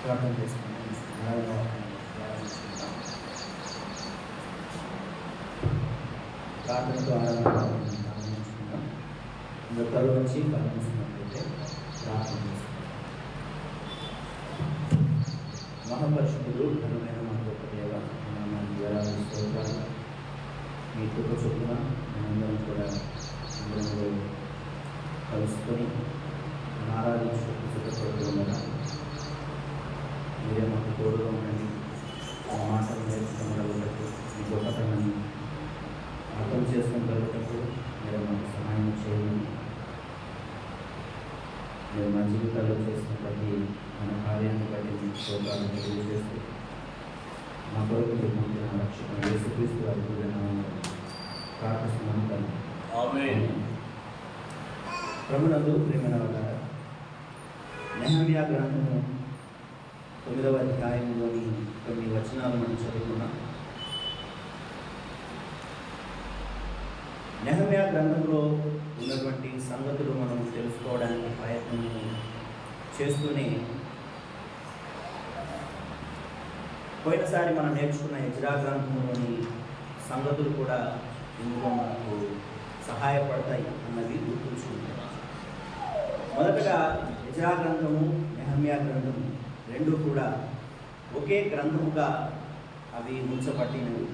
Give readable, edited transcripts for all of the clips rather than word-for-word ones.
ప్రార్థన చేసుకుంటాం. ప్రార్థనతో ఆరాధించుకుంటాం. ఇంకా కళ్ళు వచ్చి కనిపిస్తున్నట్లయితే ప్రార్థన చేసుకుంటాం. మహాపరిశుద్ధుడు ఘనమైన మా గొప్ప దేవ, వేలాది స్తోత్రాలు. మీ కృప చొప్పున మనందరం కూడా అందరంలో కలుసుకొని ఆరాధించు సిద్ధపడుతున్నా. మీరే మాకు తోడుగా ఉండండి. మా మాటలు నేర్చుకోగలుగుటకు, మీ గొప్పతనాన్ని అర్థం చేసుకోగలుగుటకు మీరు మాకు సహాయం చేయండి. మీరు మా జీవితాల్లో చేసిన ప్రతి మన కార్యాన్ని బట్టి మీకు స్తోత్రాలను తెలియజేస్తూ మా కొరకు మీరు పంపిన రక్షణ యేసుక్రీస్తు వారి ప్రార్థిస్తున్నాను తండ్రి. ఆమేన్. ప్రభునందు ప్రియమైన వారు, నెహెమ్యా గ్రంథము 9వ అధ్యాయంలోని కొన్ని వచనాలు మనం చదువుకున్నాం. నెహెమ్యా గ్రంథంలో ఉన్నటువంటి సంగతులు మనం తెలుసుకోవడానికి ప్రయత్నం చేస్తూనే పోయినసారి మనం నేర్చుకున్న ఎజ్రా గ్రంథంలోని సంగతులు కూడా ఇందులో మనకు సహాయపడతాయి అన్నది గుర్తుంచుకుంటాం. మొదటగా ఎజ్రా గ్రంథము, నెహెమ్యా గ్రంథము రెండు కూడా ఒకే గ్రంథముగా అవి ఉంచబడినవి.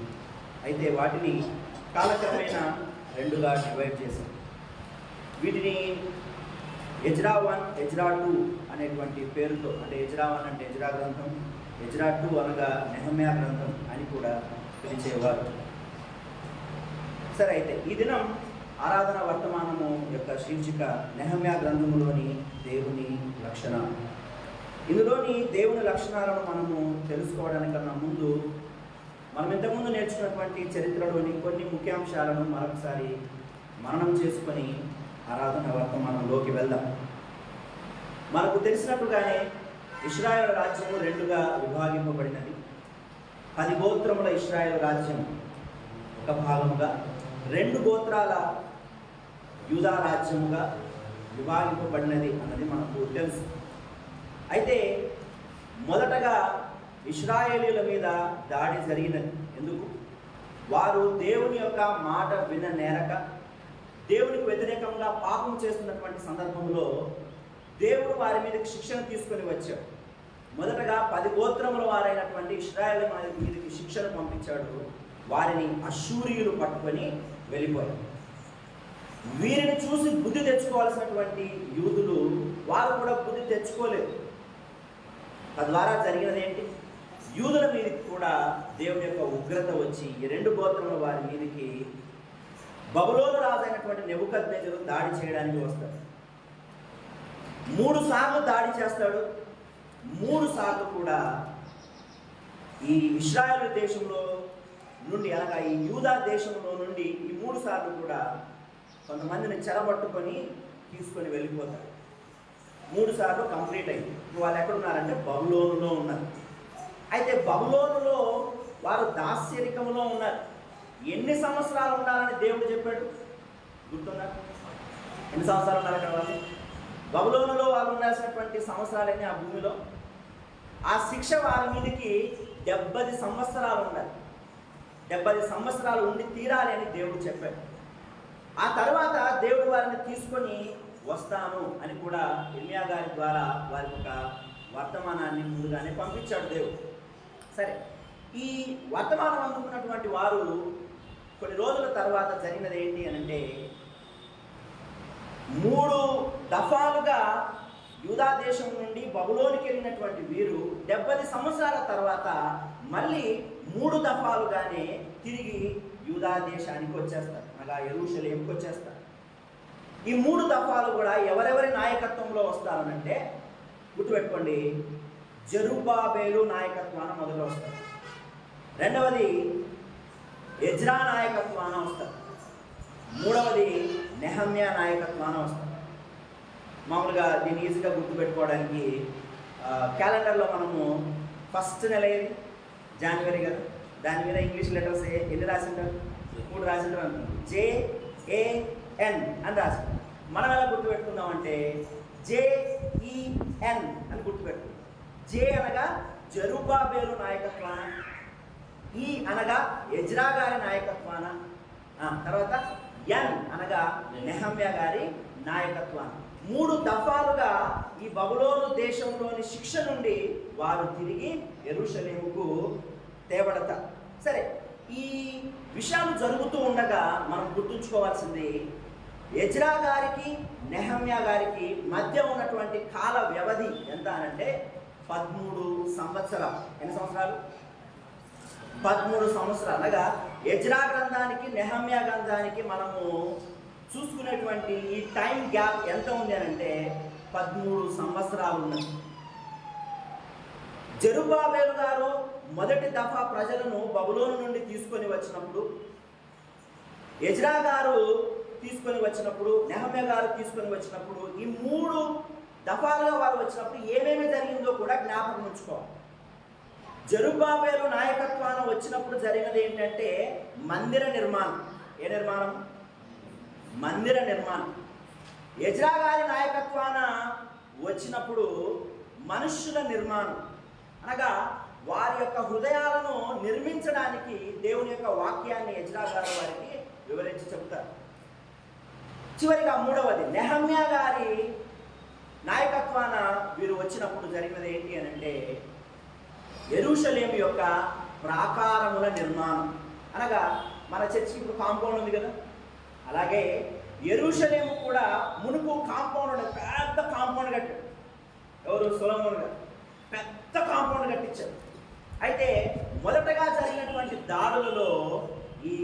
అయితే వాటిని కాలక్రమేణా రెండుగా డివైడ్ చేశాం. వీటిని ఎజ్రా 1, ఎజ్రా 2 అనేటువంటి పేరుతో, అంటే ఎజ్రా 1 అంటే ఎజ్రా గ్రంథం, ఎజ్రా 2 అనగా నెహెమ్యా గ్రంథం అని కూడా పిలిచేవారు. సరే, అయితే ఈ దినం ఆరాధన వర్తమానము యొక్క శీర్షిక నెహెమ్యా గ్రంథములోని దేవుని లక్షణ. ఇందులోని దేవుని లక్షణాలను మనము తెలుసుకోవడానికన్నా ముందు మనం ఇంతకుముందు నేర్చుకున్నటువంటి చరిత్రలోని కొన్ని ముఖ్యాంశాలను మరొకసారి మననం చేసుకొని ఆరాధన వర్తమానంలోకి వెళ్దాం. మనకు తెలిసినట్టుగానే ఇశ్రాయేలు రాజ్యము రెండుగా విభాగింపబడినది. 10 గోత్రముల ఇశ్రాయేలు రాజ్యం ఒక భాగముగా, 2 గోత్రాల యూదా రాజ్యముగా విభాగింపబడినది అన్నది మనకు తెలుసు. అయితే మొదటగా ఇశ్రాయేలీల మీద దాడి జరిగినది. ఎందుకు? వారు దేవుని యొక్క మాట విననేరక దేవునికి వ్యతిరేకంగా పాపం చేస్తున్నటువంటి సందర్భంలో దేవుడు వారి మీదకి శిక్షణ తీసుకొని వచ్చాడు. మొదటగా 10 గోత్రముల వారైనటువంటి ఇశ్రాయేలు మీదకి శిక్షణ పంపించాడు. వారిని అశ్షూరీయులు పట్టుకొని వెళ్ళిపోయారు. వీరిని చూసి బుద్ధి తెచ్చుకోవాల్సినటువంటి యూదులు వారు కూడా బుద్ధి తెచ్చుకోలేదు. తద్వారా జరిగినది ఏంటి? యూదుల మీదకి కూడా దేవుని యొక్క ఉగ్రత వచ్చి ఈ 2 గోత్రముల వారి మీదకి బబులోను రాజు అయినటువంటి నెబుకద్నెజరు దాడి చేయడానికి వస్తాడు. 3 సార్లు దాడి చేస్తాడు. 3 సార్లు కూడా ఈ ఇశ్రాయేలు దేశంలో నుండి, అనగా ఈ యూదా దేశంలో నుండి ఈ 3 సార్లు కూడా కొంతమందిని చెరబట్టుకొని తీసుకొని వెళ్ళిపోతాడు. 3 సార్లు కంప్లీట్ అయింది. వాళ్ళు ఎక్కడున్నారంటే బబులోనులో ఉన్నారు. అయితే బబులోనులో వారు దాస్యరికంలో ఉన్నారు. ఎన్ని సంవత్సరాలు ఉండాలని దేవుడు చెప్పాడు? గుర్తుందా? ఎన్ని సంవత్సరాలు ఉన్నారు అక్కడ వాళ్ళు? బబులోనులో వాళ్ళు ఉండాల్సినటువంటి సంవత్సరాలన్నీ ఆ భూమిలో. ఆ శిక్ష వారి మీదకి 70 సంవత్సరాలు ఉండాలి. 70 సంవత్సరాలు ఉండి తీరాలి అని దేవుడు చెప్పాడు. ఆ తర్వాత దేవుడు వారిని తీసుకొని వస్తాను అని కూడా ఇర్మియా గారి ద్వారా వారికి ఒక వర్తమానాన్ని ముందుగానే పంపించాడు దేవుడు. సరే, ఈ వర్తమానం అందుకున్నటువంటి వారు కొన్ని రోజుల తర్వాత జరిగినది ఏంటి అని అంటే, 3 దఫాలుగా యూదా దేశం నుండి బబులోనికి వెళ్ళినటువంటి వీరు 70 సంవత్సరాల తర్వాత మళ్ళీ 3 దఫాలుగానే తిరిగి యూదా దేశానికి వచ్చేస్తారు, అనగా యెరూషలేముకి వచ్చేస్తారు. ఈ 3 దఫాలు కూడా ఎవరెవరి నాయకత్వంలో వస్తారనంటే, గుర్తుపెట్టుకోండి, జెరుబ్బాబేలు నాయకత్వాన మొదలు వస్తారు. రెండవది ఎజ్రా నాయకత్వాన వస్తారు. మూడవది నెహమ్యా నాయకత్వాన వస్తారు. మామూలుగా దీన్ని ఈజీగా గుర్తుపెట్టుకోవడానికి క్యాలెండర్లో మనము ఫస్ట్ నెల ఏది? జనవరి కదా. దాని మీద ఇంగ్లీష్ లెటర్స్ ఎన్ని రాసింటారు? 3 రాసింటారు అనుకుంటారు. JAN అని రాసింటారు. మనం ఎలా గుర్తుపెట్టుకుందామంటే JEN అని గుర్తుపెట్టుకుందాం. జే అనగా జెరుబ్బాబెలు నాయకత్వాన, ఈ అనగా ఎజ్రా గారి నాయకత్వాన, తర్వాత ఎన్ అనగా నెహమ్యా గారి నాయకత్వాన 3 దఫాలుగా ఈ బబులోను దేశంలోని శిక్ష నుండి వారు తిరిగి యెరూషలేముకు తేబడతారు. సరే, ఈ విషయాలు జరుగుతూ ఉండగా మనం గుర్తుంచుకోవాల్సింది ఎజ్రా గారికి నెహమ్యా గారికి మధ్య ఉన్నటువంటి కాల వ్యవధి ఎంత అనంటే 13 సంవత్సరాలు. ఎన్ని సంవత్సరాలు? 13 సంవత్సరాలు. అనగా ఎజ్రా గ్రంథానికి నెహమ్యా గ్రంథానికి మనము చూసుకునేటువంటి ఈ టైం గ్యాప్ ఎంత ఉంది అంటే 13 సంవత్సరాలు ఉన్నది. జెరుబ్బాబెలు గారు మొదటి దఫా ప్రజలను బబులోను నుండి తీసుకొని వచ్చినప్పుడు, ఎజ్రా గారు తీసుకొని వచ్చినప్పుడు, నెహమ్యా గారు తీసుకొని వచ్చినప్పుడు, ఈ 3 దఫాలుగా వారు వచ్చినప్పుడు ఏమేమి జరిగిందో కూడా జ్ఞాపకం ఉంచుకోవాలి. జెరుబ్బాబెలు నాయకత్వాన వచ్చినప్పుడు జరిగినది ఏంటంటే మందిర నిర్మాణం. ఏ నిర్మాణం? మందిర నిర్మాణం. ఎజ్రా గారి నాయకత్వాన వచ్చినప్పుడు మనుష్యుల నిర్మాణం, అనగా వారి యొక్క హృదయాలను నిర్మించడానికి దేవుని యొక్క వాక్యాన్ని ఎజ్రా గారు వారికి వివరించి చెబుతారు. చివరిగా 3వది నెహమ్యా గారి నాయకత్వాన వీరు వచ్చినప్పుడు జరిగినది ఏంటి అని అంటే యెరూషలేము యొక్క ప్రాకారముల నిర్మాణం. అనగా మన చర్చికి ఇప్పుడు కాంపౌండ్ ఉంది కదా, అలాగే యెరూషలేము కూడా మునుపు కాంపౌండ్, పెద్ద కాంపౌండ్ కట్టాడు. ఎవరు? సొలొమోను గారు పెద్ద కాంపౌండ్ కట్టించారు. అయితే మొదటగా జరిగినటువంటి దాడులలో ఈ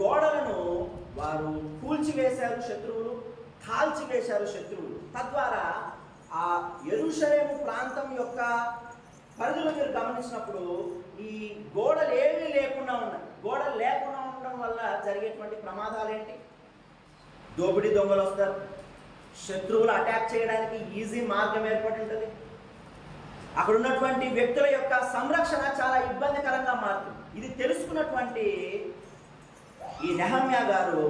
గోడలను వారు కూల్చివేశారు శత్రువులు, కాల్చివేశారు శత్రువులు. తద్వారా ఆ యెరూషలేము ప్రాంతం యొక్క పరిధిలో మీరు గమనించినప్పుడు ఈ గోడలు ఏమీ లేకుండా ఉన్నాయి. గోడలు లేకుండా ఉండడం వల్ల జరిగేటువంటి ప్రమాదాలు ఏంటి? దోపిడీ దొంగలు వస్తారు, శత్రువులు అటాక్ చేయడానికి ఈజీ మార్గం ఏర్పడి ఉంటుంది. అక్కడ ఉన్నటువంటి వ్యక్తుల యొక్క సంరక్షణ చాలా ఇబ్బందికరంగా మారుతుంది. ఇది తెలుసుకున్నటువంటి ఈ నెహమ్యా గారు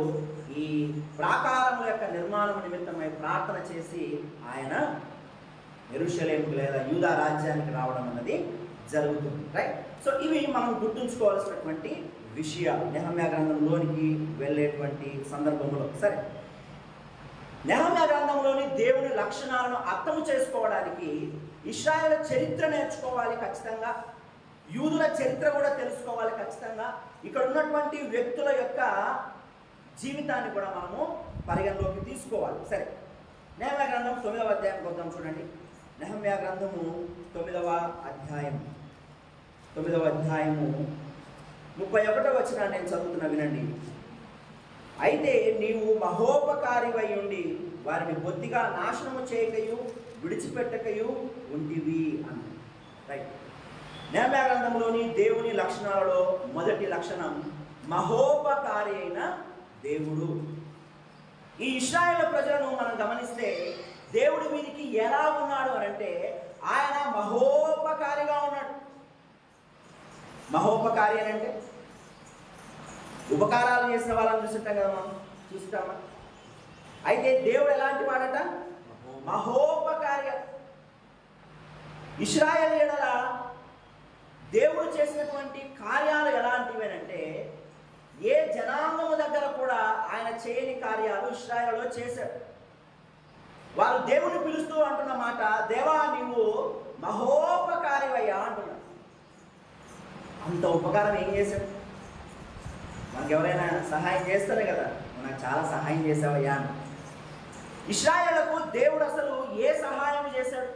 ఈ ప్రాకారం యొక్క నిర్మాణం నిమిత్తమై ప్రార్థన చేసి ఆయన యెరూషలేముకు లేదా యూదా రాజ్యానికి రావడం అన్నది జరుగుతుంది. రైట్. సో ఇవి మనం గుర్తుంచుకోవాల్సినటువంటి విషయాలు నెహమ్యా గ్రంథంలోనికి వెళ్ళేటువంటి సందర్భంలో. సరే, నెహమ్యా గ్రంథంలోని దేవుని లక్షణాలను అర్థం చేసుకోవడానికి ఇశ్రాయేలు చరిత్ర నేర్చుకోవాలి ఖచ్చితంగా, యూదుల చరిత్ర కూడా తెలుసుకోవాలి ఖచ్చితంగా, ఇక్కడ ఉన్నటువంటి వ్యక్తుల యొక్క జీవితాన్ని కూడా మనము పరిగణలోకి తీసుకోవాలి. సరే, నెహమ్యా గ్రంథం 9వ అధ్యాయం వద్దాం. చూడండి, నెహమ్యా గ్రంథము 9వ అధ్యాయం 31వ వచనాన్ని నేను చదువుతున్నా, వినండి. అయితే నీవు మహోపకారివై ఉండి వారిని బొత్తిగా నాశనము చేయకయు విడిచిపెట్టకయు ఉంటివి అన్న. రైట్. నెహమ్యా గ్రంథంలోని దేవుని లక్షణాలలో మొదటి లక్షణం మహోపకారి అయిన దేవుడు. ఈ ఇశ్రాయేలు ప్రజలను మనం గమనిస్తే దేవుడు వీరికి ఎలా ఉన్నాడు అని అంటే ఆయన మహోపకారిగా ఉన్నాడు. మహోపకారి అని అంటే ఉపకారాలు చేసిన వాళ్ళని చూస్తుంటాం కదా, మనం చూస్తామా? అయితే దేవుడు ఎలాంటి వాడట? మహోపకారి. ఇశ్రాయేలీయుల దేవుడు చేసినటువంటి కార్యాలు ఎలాంటివి అంటే ఏ జనాంగము దగ్గర కూడా ఆయన చేయని కార్యాలు ఇశ్రాయేలులో చేశాడు. వారు దేవుని పిలుస్తూ అంటున్న మాట, దేవా నీవు మహోపకారివయ్యా అంటున్నాడు. అంత ఉపకారం ఏం చేశాడు? మనకు ఎవరైనా సహాయం చేస్తారే కదా, నాకు చాలా సహాయం చేసావయ్యా అని. ఇశ్రాయేలుకు దేవుడు అసలు ఏ సహాయం చేశాడు?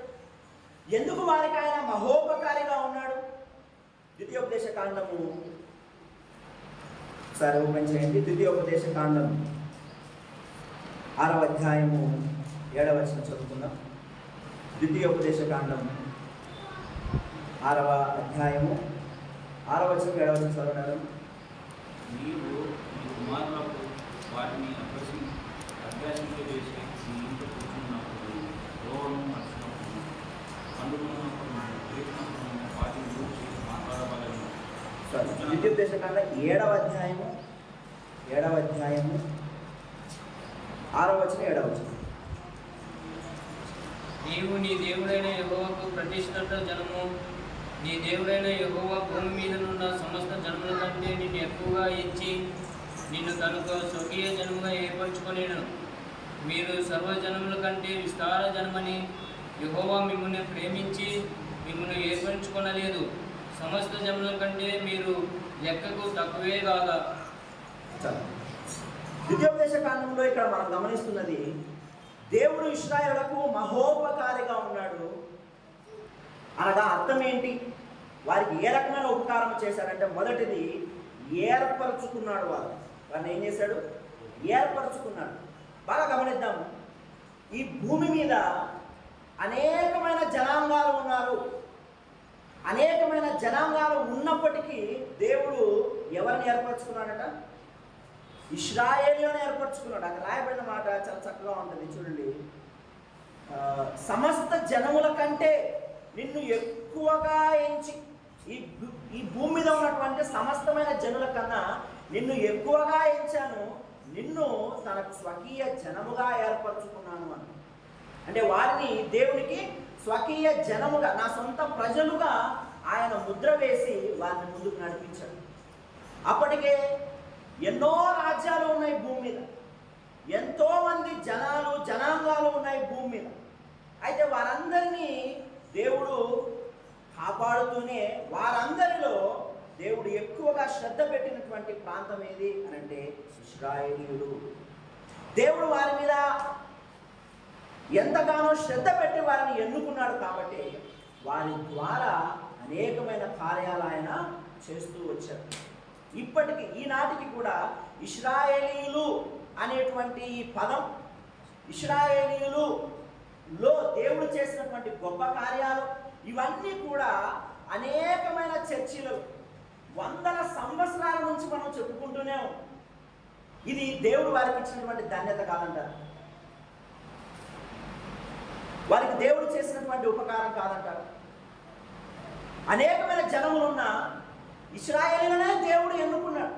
ఎందుకు వారికి ఆయన మహోపకారిగా ఉన్నాడు? ద్వితీయోపదేశ కాండము ఒకసారి ఓపెన్ చేయండి. ద్వితీయోపదేశ కాండము 6వ అధ్యాయము 7వ వచనం చదువుకుందాం. ద్వితీయోపదేశ కాండం 6వ అధ్యాయము 6వ వచనం 7వ వచనం చదవడం. నీవు నీ కుమారులకు వాటిని అభ్యాసింపజేసి నీ ఇంట్లో కూర్చున్నప్పుడు, రోగము వచ్చినప్పుడు, పండుకున్నప్పుడు, లేచినప్పుడు వాటిని గురించి మాట్లాడవలెను. ద్వితీయోపదేశకాండ 7వ అధ్యాయము 6వ వచనం 7వ వచనం. నీవు నీ దేవుడైన యెహోవాకు ప్రతిష్ఠిత జనము. నీ దేవుడైన యెహోవా భూమి మీద నున్న సమస్త జనముల కంటే నిన్ను ఎక్కువగా ఇచ్చి నిన్ను తనకు స్వకీయ జనముగా ఏర్పరచుకొనేను. మీరు సర్వజనముల కంటే విస్తార జనమని యెహోవా మిమ్మల్ని ప్రేమించి మిమ్మల్ని ఏర్పరచుకొనలేదు. సమస్త జనముల కంటే మీరు లెక్కకు తక్కువే కాగా. ద్వితీయోపదేశకాండంలో ఇక్కడ మనం గమనిస్తున్నది, దేవుడు ఇశ్రాయేలులకు మహోపకారిగా ఉన్నాడు అనగా అర్థం ఏంటి? వారికి ఏ రకమైన ఉపకారం చేశాడంటే, మొదటిది ఏర్పరచుకున్నాడు. వారిని ఏం చేశాడు? ఏర్పరచుకున్నాడు. బాగా గమనిద్దాము. ఈ భూమి మీద అనేకమైన జనాంగాలు ఉన్నారు. అనేకమైన జనాంగాలు ఉన్నప్పటికీ దేవుడు ఎవరిని ఏర్పరచుకున్నాడట? ఇశ్రాయేలును ఏర్పరచుకున్నాడు. అక్కడ రాయబడిన మాట చాలా చక్కగా ఉంటుంది, చూడండి. సమస్త జనముల కంటే నిన్ను ఎక్కువగా ఎంచి, ఈ భూమి మీద ఉన్నటువంటి సమస్తమైన జనుల కన్నా నిన్ను ఎక్కువగా ఎంచాను, నిన్ను తనకు స్వకీయ జనముగా ఏర్పరచుకున్నాను అని. అంటే వారిని దేవునికి స్వకీయ జనముగా, నా సొంత ప్రజలుగా ఆయన ముద్ర వేసి వారిని ముందుకు నడిపించాడు. అప్పటికే ఎన్నో రాజ్యాలు ఉన్నాయి భూమి మీద, ఎంతోమంది జనాంగాలు ఉన్నాయి భూమి మీద. అయితే వారందరినీ దేవుడు కాపాడుతూనే వారందరిలో దేవుడు ఎక్కువగా శ్రద్ధ పెట్టినటువంటి ప్రాంతం ఏది అని అంటే ఇశ్రాయేలీయులు. దేవుడు వారి మీద ఎంతగానో శ్రద్ధ పెట్టి వారిని ఎన్నుకున్నాడు కాబట్టి వారి ద్వారా అనేకమైన కార్యాలు ఆయన చేస్తూ వచ్చారు. ఇప్పటికి ఈనాటికి కూడా ఇశ్రాయేలీయులు అనేటువంటి ఈ పదం, ఇశ్రాయేలీయులులో దేవుడు చేసినటువంటి గొప్ప కార్యాలు, ఇవన్నీ కూడా అనేకమైన చర్చిలు వందల సంవత్సరాల నుంచి మనం చెప్పుకుంటూనే ఉన్నాం. ఇది దేవుడు వారికి ఇచ్చినటువంటి ధన్యత కాదంటారు, వారికి దేవుడు చేసినటువంటి ఉపకారం కాదంటారు. అనేకమైన జనములున్న ఇశ్రాయేలునే దేవుడు ఎన్నుకున్నాడు,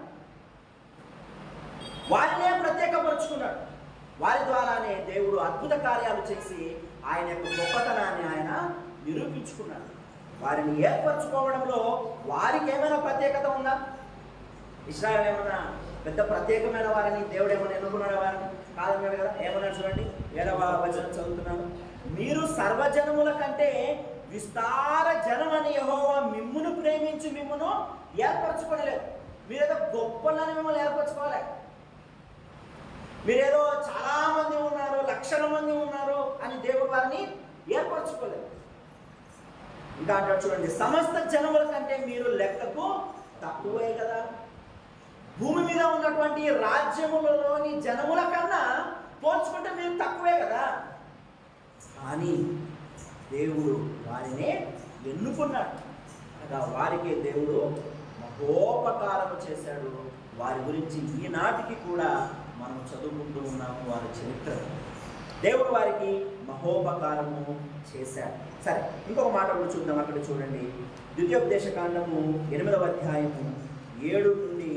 వారినే ప్రత్యేకపరుచుకున్నాడు. వారి ద్వారానే దేవుడు అద్భుత కార్యాలు చేసి ఆయన యొక్క గొప్పతనాన్ని ఆయన నిరూపించుకున్నాడు. వారిని ఏర్పరచుకోవడంలో వారికి ఏమైనా ప్రత్యేకత ఉందా? ఇశ్రాయేలు ఏమన్నా పెద్ద ప్రత్యేకమైన వారిని దేవుడు ఏమైనా ఎన్నుకున్నాడు? వారిని కాదన్నాడు కదా. ఏమన్నా చూడండి, 7వ వచనం చదువుతున్నాను. మీరు సర్వజనముల కంటే విస్తార జనమని యెహోవా మిమ్మును ప్రేమించి మిమ్మును ఏర్పరచుకోలేదు. మీరేదో గొప్పలని మిమ్మల్ని ఏర్పరచుకోలే. మీరేదో చాలా మంది ఉన్నారు, లక్షల మంది ఉన్నారు అని దేవుడు వారిని ఏర్పరచుకోలేదు. ఇంకా అంటాడు చూడండి, సమస్త జనముల కంటే మీరు లెక్కకు తక్కువే కదా. భూమి మీద ఉన్నటువంటి రాజ్యములలోని జనముల కన్నా పోల్చుకుంటే మీరు తక్కువే కదా. కానీ దేవుడు వారినే ఎన్నుకున్నాడు కదా, వారికే దేవుడు మహోపకారము చేశాడు. వారి గురించి ఈనాటికి కూడా మనం చదువుకుంటూ ఉన్నాము వారి చరిత్ర. దేవుడు వారికి మహోపకారము చేశాడు. సరే, ఇంకొక మాట కూడా చూద్దాం. అక్కడ చూడండి, ద్వితీయోపదేశకాండము 8వ అధ్యాయము 7 నుండి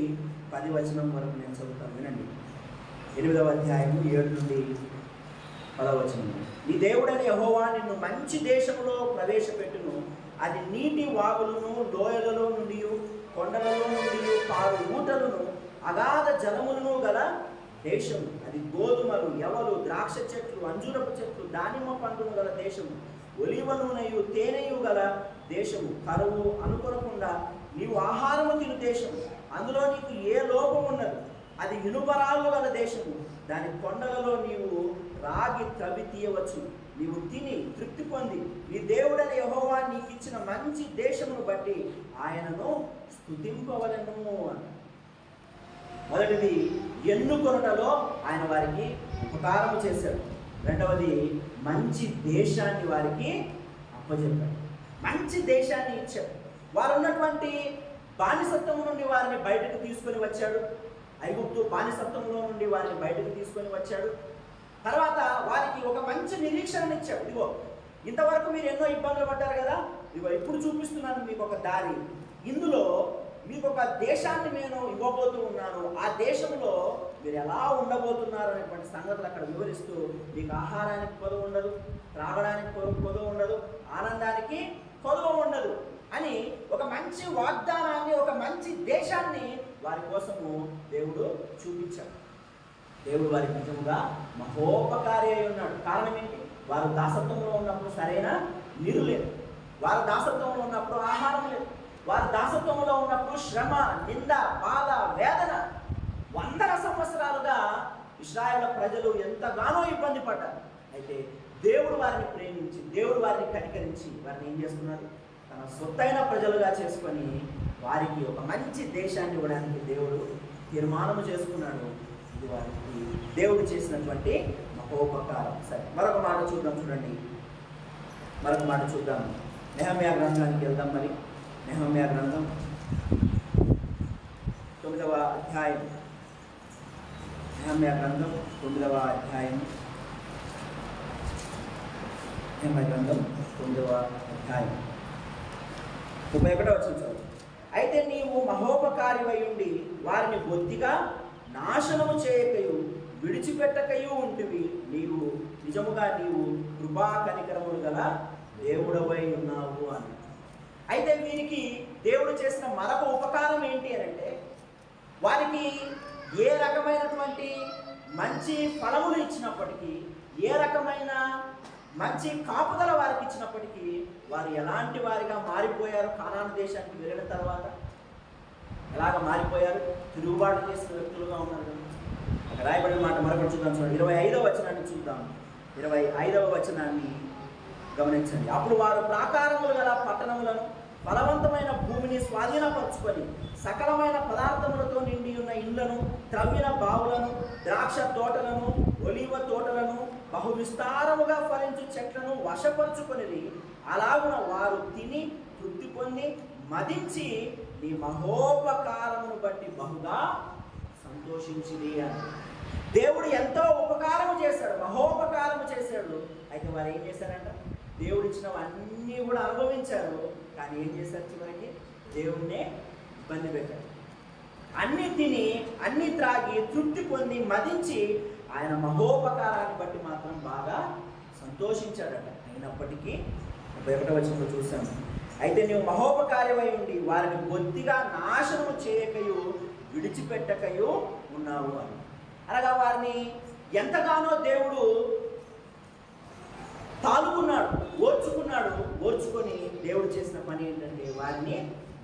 10 వచనం వరకు నేను చదువుతాను, వినండి. 8వ అధ్యాయము 7 నుండి 10వ వచనం. నీ దేవుడైన యెహోవా నిన్ను మంచి దేశంలో ప్రవేశపెట్టును. అది నీటి వాగులను, లోయలలో నుండి, కొండలలో నుండి పారు ఊటలను, అగాధ జలములను గల దేశము. అది గోధుమలు, యవలు, ద్రాక్ష చెట్లు, అంజూరపు చెట్లు, దానిమ్మ పండును గల దేశము. ఒలివ నూనెయు తేనెయు గల దేశము. కరువు అనుకొనకుండా నీవు ఆహారము తిను దేశము. అందులో నీకు ఏ లోపం ఉన్నది. అది ఇనుపరాళ్ళు గల దేశము. దాని కొండలలో నీవు రాగి త్రవి తీయవచ్చు. నీవు తిని తృప్తి పొంది నీ దేవుడైన యెహోవా నీకు ఇచ్చిన మంచి దేశమును బట్టి ఆయనను స్తుతింపవలెను అని. మొదటిది, ఎన్నుకొనుటలో ఆయన వారికి ఉపకారము చేశాడు. రెండవది, మంచి దేశాన్ని వారికి అప్పచెప్పాడు. మంచి దేశాన్ని ఇచ్చాడు. వారు ఉన్నటువంటి బానిసత్వం నుండి వారిని బయటకు తీసుకొని వచ్చాడు. ఐగుప్తు బానిసత్వంలో నుండి వారిని బయటకు తీసుకొని వచ్చాడు. తర్వాత వారికి ఒక మంచి నిరీక్షణ ఇచ్చాడు. ఇదిగో, ఇంతవరకు మీరు ఎన్నో ఇబ్బందులు పడ్డారు కదా, ఇదిగో ఇప్పుడు చూపిస్తున్నాను మీకు ఒక దారి. ఇందులో మీకు ఒక దేశాన్ని నేను ఇవ్వబోతూ ఉన్నాను, ఆ దేశంలో మీరు ఎలా ఉండబోతున్నారు అనేటువంటి సంగతులు అక్కడ వివరిస్తూ, మీకు ఆహారానికి కొదువ ఉండదు, త్రాగడానికి కొదువ ఉండదు, ఆనందానికి కొదువ ఉండదు అని ఒక మంచి వాగ్దానాన్ని, ఒక మంచి దేశాన్ని వారి కోసము దేవుడు చూపించాడు. దేవుడు వారికి నిజంగా మహోపకారి అయి ఉన్నాడు. కారణం ఏంటి? వారు దాసత్వంలో ఉన్నప్పుడు సరైన నీరు లేదు, వారు దాసత్వంలో ఉన్నప్పుడు ఆహారం లేదు, వారు దాసత్వంలో ఉన్నప్పుడు శ్రమ, నింద, బాధ, వేదన. 100 సంవత్సరాలుగా ఇశ్రాయేలు ప్రజలు ఎంతగానో ఇబ్బంది పడ్డారు. అయితే దేవుడు వారిని ప్రేమించి, దేవుడు వారిని కనికరించి వారిని ఏం చేస్తున్నారు? తన సొత్తైన ప్రజలుగా చేసుకొని వారికి ఒక మంచి దేశాన్ని ఇవ్వడానికి దేవుడు తీర్మానం చేసుకున్నాడు. ఇది వారికి దేవుడు చేసినటువంటి మహోపకారం. సరే, మరొక మాట చూద్దాం. చూడండి, మరొక మాట చూద్దాం. నెహమ్యా గ్రంథానికి వెళ్దాం. మరి నెహమ్యా గ్రంథం 9వ అధ్యాయం. నెహమ్యా గ్రంథం 9వ అధ్యాయం. నెహమ్యా గ్రంథం 9వ అధ్యాయం 31వ వచనం. అయితే నీవు మహోపకారివై ఉండి వారిని బొత్తిగా నాశనము చేయకయు విడిచిపెట్టకయు ఉంటివి. నీవు నిజముగా నీవు కృపా కనికరములు గల దేవుడవై ఉన్నావు అని. అయితే వీరికి దేవుడు చేసిన మరొక ఉపకారం ఏంటి అని అంటే, వారికి ఏ రకమైనటువంటి మంచి ఫలములు ఇచ్చినప్పటికీ, ఏ రకమైన మంచి కాపుదల వారికి ఇచ్చినప్పటికీ, వారు ఎలాంటి వారిగా మారిపోయారు? కానాను దేశానికి వెళ్ళిన తర్వాత ఎలాగ మారిపోయారు? తిరుగుబాటు చేసిన వ్యక్తులుగా ఉన్నారు. అక్కడ రాయబడిన మాట మరొకటి చూద్దాం. చూడండి, 25వ వచనాన్ని చూద్దాం. 25వ వచనాన్ని గమనించండి. అప్పుడు వారు ప్రాకారములు గల పట్టణములను, ఫలవంతమైన భూమిని స్వాధీనపరుచుకొని, సకలమైన పదార్థములతో నిండి ఉన్న ఇండ్లను, త్రవ్విన బావులను, ద్రాక్ష తోటలను, ఒలివ తోటలను, బహు విస్తారముగా ఫలించు చెట్లను వశపరుచుకొనిది. అలాగున వారు తిని తృప్తి పొంది మదించి నీ మహోపకారమును బట్టి బహుగా సంతోషించింది అని. దేవుడు ఎంతో ఉపకారము చేశాడు, మహోపకారము చేశాడు. అయితే వారు ఏం చేశారంట? దేవుడు ఇచ్చినవన్నీ కూడా అనుభవించారు, కానీ ఏం చేశారు? చివరికి దేవుణ్ణే ఇబ్బంది పెట్టారు. అన్ని తిని, అన్ని త్రాగి, తృప్తి పొంది మదించి ఆయన మహోపకారాన్ని బట్టి మాత్రం బాగా సంతోషించాడట. అయినప్పటికీ 31వ వచనంలో చూసాము, అయితే నీవు మహోపకార్యమై ఉండి వారిని బొత్తిగా నాశనము చేయకయు విడిచిపెట్టకయు ఉన్నావు అని. అనగా వారిని ఎంతగానో దేవుడు తాలుకున్నాడు, ఓర్చుకొని దేవుడు చేసిన పని ఏంటంటే, వారిని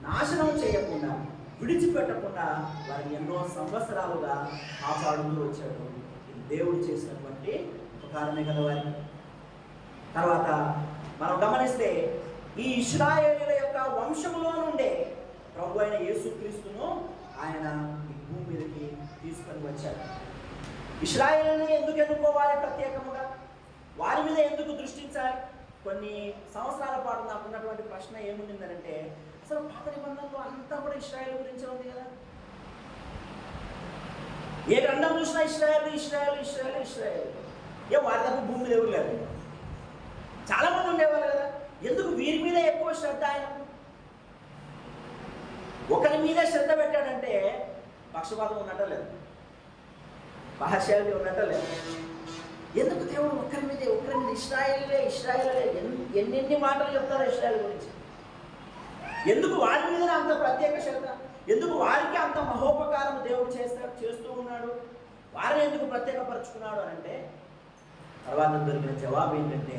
నాశనం చేయకుండా, విడిచిపెట్టకుండా వారిని ఎన్నో సంవత్సరాలుగా కాపాడుతూ వచ్చాడు. ఇది దేవుడు చేసినటువంటి ఉపకారమే కదా వారికి. తర్వాత మనం గమనిస్తే, ఈ ఇశ్రాయేలీయుల యొక్క వంశములో నుండే ప్రభు అయిన యేసుక్రీస్తును ఆయన ఈ భూమి మీదకి తీసుకొని వచ్చాడు. ఇశ్రాయేలుని ఎందుకు ఎన్నుకోవాలి ప్రత్యేకముగా? వారి మీద ఎందుకు దృష్టించాలి? కొన్ని సంవత్సరాల పాటు నాకు ఉన్నటువంటి ప్రశ్న ఏముండిందంటే, అసలు పాత నిబంధనలో అంతా కూడా ఇశ్రాయేలు గురించే ఉంది కదా. ఏ గ్రంథం చూసినా ఇశ్రాయేలు ఇశ్రాయేలు ఇశ్రాయేలు ఇశ్రాయేలు. వారి తప్ప భూమి మీద ఎవరు లేదు, చాలా మంది ఉండేవాళ్ళు కదా. ఎందుకు వీరి మీద ఎక్కువ శ్రద్ధ? ఆయన ఒకరి మీదే శ్రద్ధ పెట్టాడంటే పక్షపాతం ఉన్నట్ట లేదు, పార్షియాలిటీ ఉన్నట్ట లేదు. ఎందుకు దేవుడు ఒకరి మీద ఇశ్రాయేలే ఎన్ని మాటలు చెప్తారో ఇశ్రాయేల్ గురించి? ఎందుకు వారి మీద అంత ప్రత్యేక శ్రద్ధ? ఎందుకు వారికి అంత మహోపకారం దేవుడు చేస్తూ ఉన్నాడు? వారిని ఎందుకు ప్రత్యేకపరుచుకున్నాడు అని అంటే, తర్వాత దొరికిన జవాబు ఏంటంటే,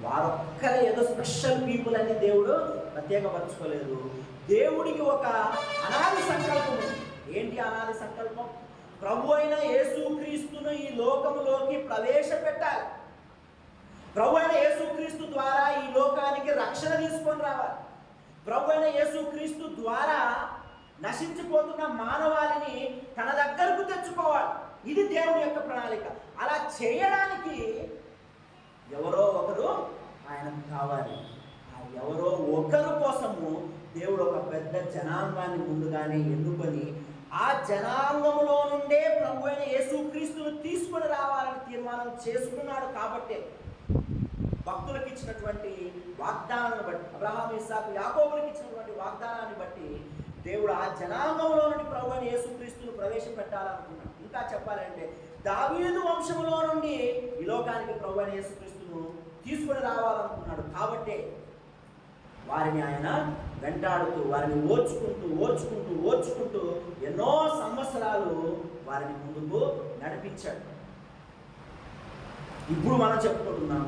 వారొక్కరే ఏదో స్పెషల్ పీపుల్ అని దేవుడు ప్రత్యేకపరచుకోలేదు. దేవుడికి ఒక అనాది సంకల్పం ఉంది. ఏంటి అనాది సంకల్పం? ప్రభు అయిన యేసుక్రీస్తును ఈ లోకములోకి ప్రవేశపెట్టాలి. ప్రభు అయిన యేసుక్రీస్తు ద్వారా ఈ లోకానికి రక్షణ తీసుకొని రావాలి. ప్రభు అయిన యేసుక్రీస్తు ద్వారా నశించిపోతున్న మానవాళిని తన దగ్గరకు తెచ్చుకోవాలి. ఇది దేవుడి యొక్క ప్రణాళిక. అలా చేయడానికి ఎవరో ఒకరు ఆయనకు కావాలి. ఆ ఎవరో ఒకరు కోసము దేవుడు ఒక పెద్ద జనాంగాన్ని ముందుగానే ఎన్నుకొని, ఆ జనాంగంలో నుండే ప్రభు అయిన యేసుక్రీస్తును తీసుకొని రావాలని తీర్మానం చేసుకున్నాడు. కాబట్టి భక్తులకు ఇచ్చినటువంటి వాగ్దానాన్ని బట్టి, అబ్రహాము, ఇస్సాకు, యాకోబులకు ఇచ్చినటువంటి వాగ్దానాన్ని బట్టి దేవుడు ఆ జనాంగంలో నుండి ప్రభువైన యేసుక్రీస్తును ప్రవేశపెట్టాలనుకున్నాడు. ఇంకా చెప్పాలంటే దావీదు వంశంలో నుండి ఈ లోకానికి ప్రభువైన యేసుక్రీస్తును తీసుకొని రావాలనుకున్నాడు. కాబట్టి వారిని ఆయన వెంటాడుతూ, వారిని ఓర్చుకుంటూ ఎన్నో సంవత్సరాలు వారిని ముందుకు నడిపించాడు. ఇప్పుడు మనం చెప్పుకుంటున్నాం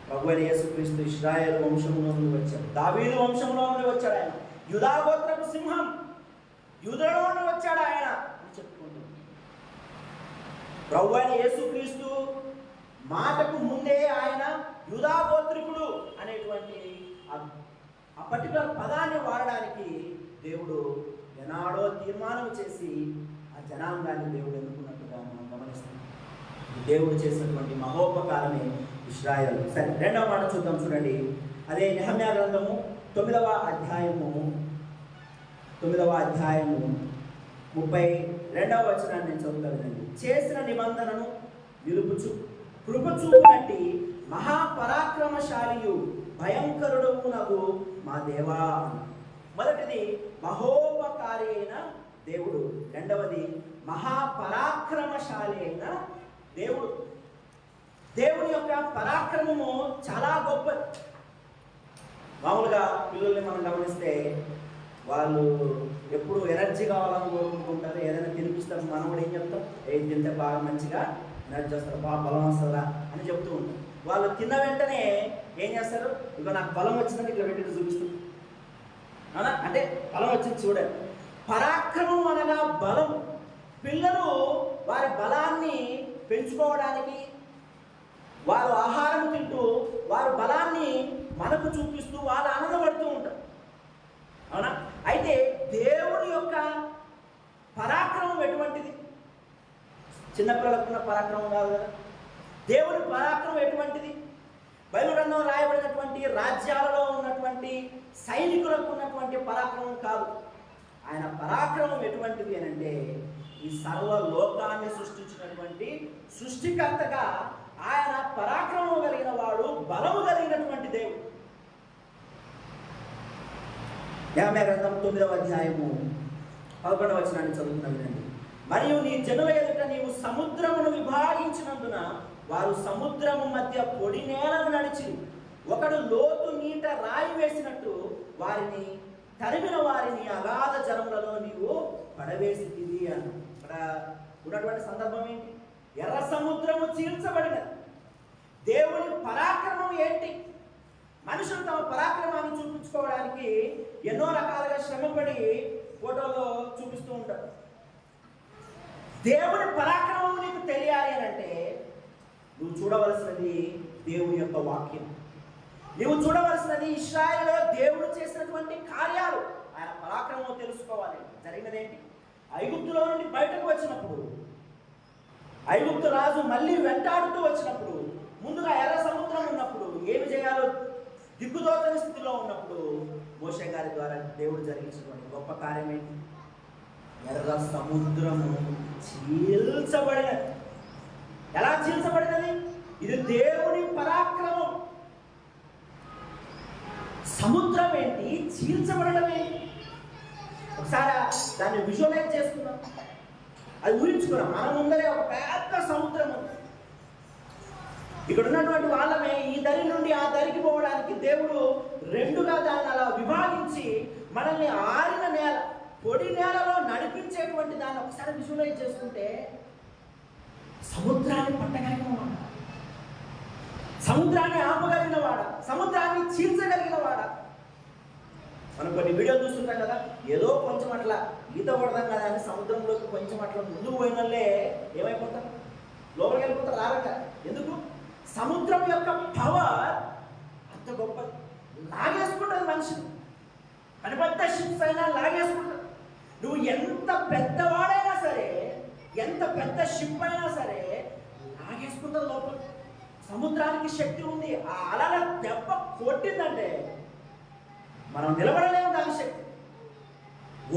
ప్రభువైన యేసుక్రీస్తు ఇశ్రాయేలు వంశంలో నుండి వచ్చాడు, దావీదు వంశంలో నుండి వచ్చాడు. ఆయన యూదా గోత్రపు సింహం, యూదలో నుండి వచ్చాడు ఆయన అని చెప్పుకుంటున్నాం. ప్రభువైన యేసుక్రీస్తు మాటకు ముందే ఆయన యూదా గోత్రికుడు అనేటువంటి ఆ పర్టికులర్ పదాన్ని వాడడానికి దేవుడు ఎనాడో తీర్మానం చేసి ఆ జనాంగాన్ని దేవుడు ఎన్నుకున్నట్టుగా మనం గమనిస్తాం. దేవుడు చేసినటువంటి మహోపకారమే ఇశ్రాయేలు. సరే, రెండవ మాట చూద్దాం. చూడండి, అదే నెహమ్యా గ్రంథము 9వ అధ్యాయము 32వ వచనాన్ని నేను చదువుతానండి. చేసిన నిబంధనను నిలుపుచు కృప చూపునట్టి మహాపరాక్రమశాలియు భయంకరుడునగు మా దేవా. మొదటిది మహోపకారి అయిన దేవుడు, రెండవది మహాపరాక్రమశాలి అయిన దేవుడు. దేవుని యొక్క పరాక్రమము చాలా గొప్పది. మామూలుగా పిల్లల్ని మనం గమనిస్తే వాళ్ళు ఎప్పుడు ఎనర్జీ కావాలని కోరుకుంటుంటారు. ఏదైనా తినిపిస్తారు, మనం కూడా ఏం చెప్తాం, ఏది తింటే బాగా మంచిగా ఎనర్జీ వస్తారు, బాగా బలం వస్తుందా అని చెప్తూ ఉంటాం. వాళ్ళు తిన్న వెంటనే ఏం చేస్తారు, ఇక నాకు బలం వచ్చిందని ఇట్లా పెట్టి చూపిస్తుంది. అవునా? అంటే బలం వచ్చింది చూడండి. పరాక్రమం అనగా బలం. పిల్లలు వారి బలాన్ని పెంచుకోవడానికి వారు ఆహారం తింటూ వారి బలాన్ని మనకు చూపిస్తూ వాళ్ళు ఆనందపడుతూ ఉంటారు. అవునా? అయితే దేవుని యొక్క పరాక్రమం ఎటువంటిది? చిన్నపిల్లలకున్న పరాక్రమం కాదు కదా. దేవుని పరాక్రమం ఎటువంటిది? బైబిల్ గ్రంథంలో రాయబడినటువంటి రాజ్యాలలో ఉన్నటువంటి సైనికులకు ఉన్నటువంటి పరాక్రమం కాదు. ఆయన పరాక్రమం ఎటువంటిది అని అంటే, ఈ సర్వ లోకాన్ని సృష్టించినటువంటి సృష్టికర్తగా ఆయన పరాక్రమం కలిగిన వాడు, బలము కలిగినటువంటి దేవుడు. నెహెమ్యా గ్రంథం 9వ అధ్యాయము 11వ వచనాన్ని చదువుతున్నాను. మరియు నీ జనుల ఎదుట నీవు సముద్రమును విభాగించినందున వారు సముద్రము మధ్య పొడి నేలను నడిచి ఒకడు లోతు నీట రాయి వేసినట్టు వారిని తరిమిన వారిని అగాధ జలములలో నీవు పడవేసితివి అన్న. ఇక్కడ ఉన్నటువంటి సందర్భం ఏంటి? ఎర్ర సముద్రము చీల్చబడినది. దేవుని పరాక్రమం ఏంటి? మనుషులు తమ పరాక్రమాన్ని చూపించుకోవడానికి ఎన్నో రకాలుగా శ్రమపడి ఫోటోలో చూపిస్తూ ఉంటారు. దేవుని పరాక్రమం నీకు తెలియాలి అని అంటే నువ్వు చూడవలసినది దేవుని యొక్క వాక్యం. నువ్వు చూడవలసినది ఇశ్రాయేలులో దేవుడు చేసినటువంటి కార్యాలు. ఆయన పరాక్రమం తెలుసుకోవాలి. జరిగినదేంటి? ఐగుప్తులో నుండి బయటకు వచ్చినప్పుడు, ఐగుప్తు రాజు మళ్ళీ వెంటాడుతూ వచ్చినప్పుడు, ముందుగా ఎర్ర సముద్రం ఉన్నప్పుడు, ఏమి చేయాలో దిక్కుదోచని స్థితిలో ఉన్నప్పుడు మోషే గారి ద్వారా దేవుడు జరిగించినటువంటి గొప్ప కార్యం ఏంటి? ఎర్ర సముద్రము చీల్చబడినది. ఎలా చీల్చబడినది? ఇది దేవుని పరాక్రమం. సముద్రం ఏంటి, చీల్చబడడం ఏంటి? ఒకసారి దాన్ని విజువలైజ్ చేసుకున్నాం, అది ఊహించుకున్నాం. మన ముందరే ఒక పెద్ద సముద్రం ఉంది. ఇక్కడ ఉన్నటువంటి వాళ్ళమే ఈ దరి నుండి ఆ దరికి పోవడానికి దేవుడు రెండుగా దాన్ని అలా విభాగించి మనల్ని ఆరిన నేల, పొడి నేలలో నడిపించేటువంటి దాన్ని ఒకసారి విజువలైజ్ చేసుకుంటే సముద్రాన్ని పట్టగలిగిన వాడ, సముద్రాన్ని ఆపగలిగిన వాడ, సముద్రాన్ని చీల్చగలిగిన వాడ. మనం కొన్ని వీడియోలు చూస్తుంటాం కదా, ఏదో కొంచెం అట్లా ఈత పడదాం కదా అని సముద్రంలోకి కొంచెం అట్లా ముందుకు పోయిన వాళ్ళే ఏమైపోతారు? లోపలికి వెళ్ళిపోతారు, రారగా. ఎందుకు? సముద్రం యొక్క పవర్ అంత గొప్పది. లాగేసుకుంటుంది మనిషిని. పెద్ద పెద్ద షిప్స్ అయినా లాగేసుకుంటుంది. నువ్వు ఎంత పెద్దవాడైనా సరే, ఎంత పెద్ద షిప్ అయినా సరే లాగేసుకుంటుంది లోపల. సముద్రానికి శక్తి ఉంది. ఆ అలల దెబ్బ కొట్టిందంటే మనం నిలబడలేము దాని శక్తి.